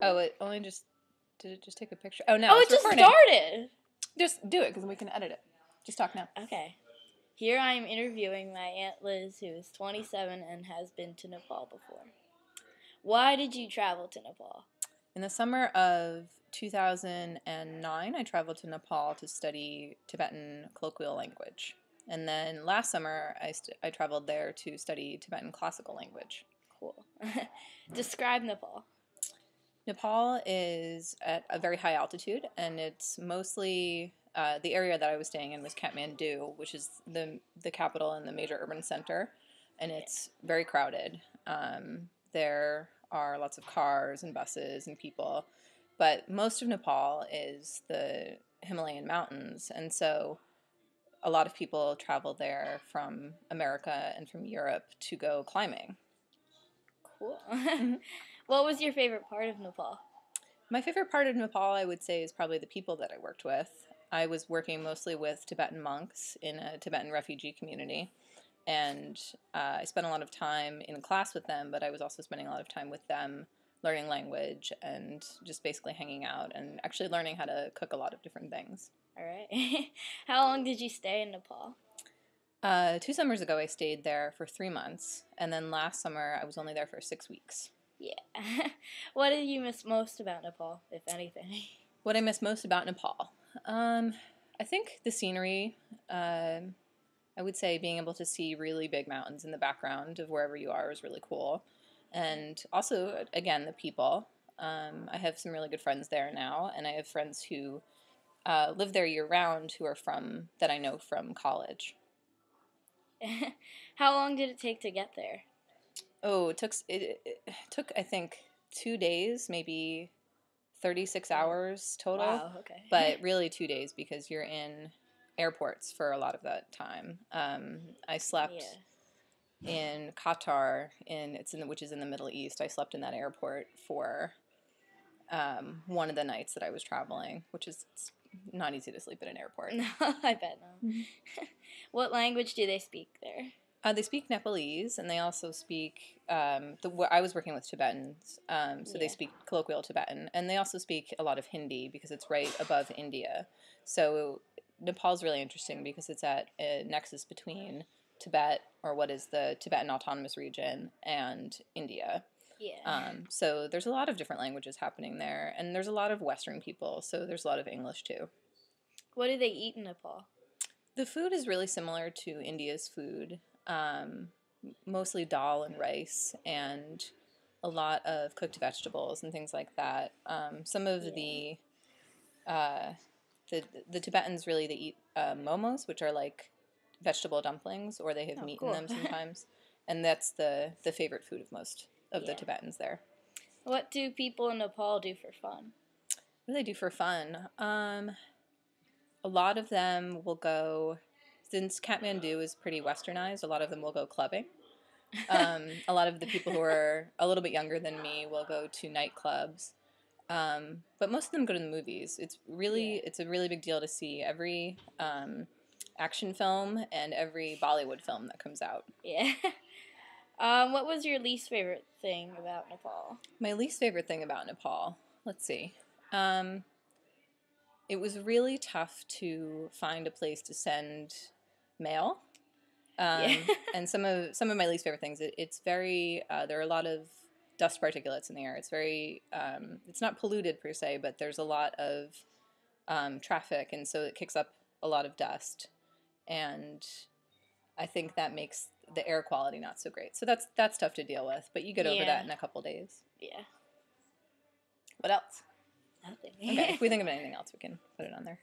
Oh, it only just... Did it just take a picture? Oh, no, Oh, it's it just recording. started! Just do it, because we can edit it. Just talk now. Okay. Here I am interviewing my Aunt Liz, who is 27 and has been to Nepal before. Why did you travel to Nepal? In the summer of 2009, I traveled to Nepal to study Tibetan colloquial language. And then last summer, I traveled there to study Tibetan classical language. Cool. Describe Nepal. Nepal is at a very high altitude, and it's mostly the area that I was staying in was Kathmandu, which is the capital and the major urban center, and it's very crowded. There are lots of cars and buses and people, but most of Nepal is the Himalayan mountains, and so a lot of people travel there from America and from Europe to go climbing. Cool. What was your favorite part of Nepal? My favorite part of Nepal, I would say, is probably the people that I worked with. I was working mostly with Tibetan monks in a Tibetan refugee community, and I spent a lot of time in class with them, but I was also spending a lot of time with them learning language and just basically hanging out and actually learning how to cook a lot of different things. All right. How long did you stay in Nepal? 2 summers ago, I stayed there for 3 months, and then last summer, I was only there for 6 weeks. Yeah. What did you miss most about Nepal, if anything? What I miss most about Nepal? I think the scenery. I would say being able to see really big mountains in the background of wherever you are is really cool. And also, again, the people. I have some really good friends there now, and I have friends who live there year-round who are that I know from college. How long did it take to get there? Oh, it took, I think, 2 days, maybe 36 hours total. Wow, okay. But really 2 days because you're in airports for a lot of that time. I slept in Qatar, which is in the Middle East. I slept in that airport for one of the nights that I was traveling, which is not easy to sleep in an airport. No, I bet no. What language do they speak there? They speak Nepalese, and they also speak. I was working with Tibetans, so they speak colloquial Tibetan, and they also speak a lot of Hindi because it's right above India. So Nepal's really interesting because it's at a nexus between Tibet, or what is the Tibetan Autonomous Region, and India. Yeah. So there's a lot of different languages happening there, and there's a lot of Western people, so there's a lot of English too. What do they eat in Nepal? The food is really similar to India's food. Mostly dal and rice, and a lot of cooked vegetables and things like that. Some of the Tibetans really they eat momos, which are like vegetable dumplings, or they have meat in them sometimes, and that's the favorite food of most of the Tibetans there. What do people in Nepal do for fun? What do they do for fun? A lot of them will go. Since Kathmandu is pretty westernized, a lot of them will go clubbing. A lot of the people who are a little bit younger than me will go to nightclubs. But most of them go to the movies. It's a really big deal to see every action film and every Bollywood film that comes out. Yeah. What was your least favorite thing about Nepal? My least favorite thing about Nepal? Let's see. It was really tough to find a place to send mail. And some of my least favorite things, it's very, there are a lot of dust particulates in the air. It's very, it's not polluted per se, but there's a lot of traffic, and so it kicks up a lot of dust. And I think that makes the air quality not so great. So that's tough to deal with, but you get over that in a couple days. Yeah. What else? Nothing. Okay, if we think of anything else, we can put it on there.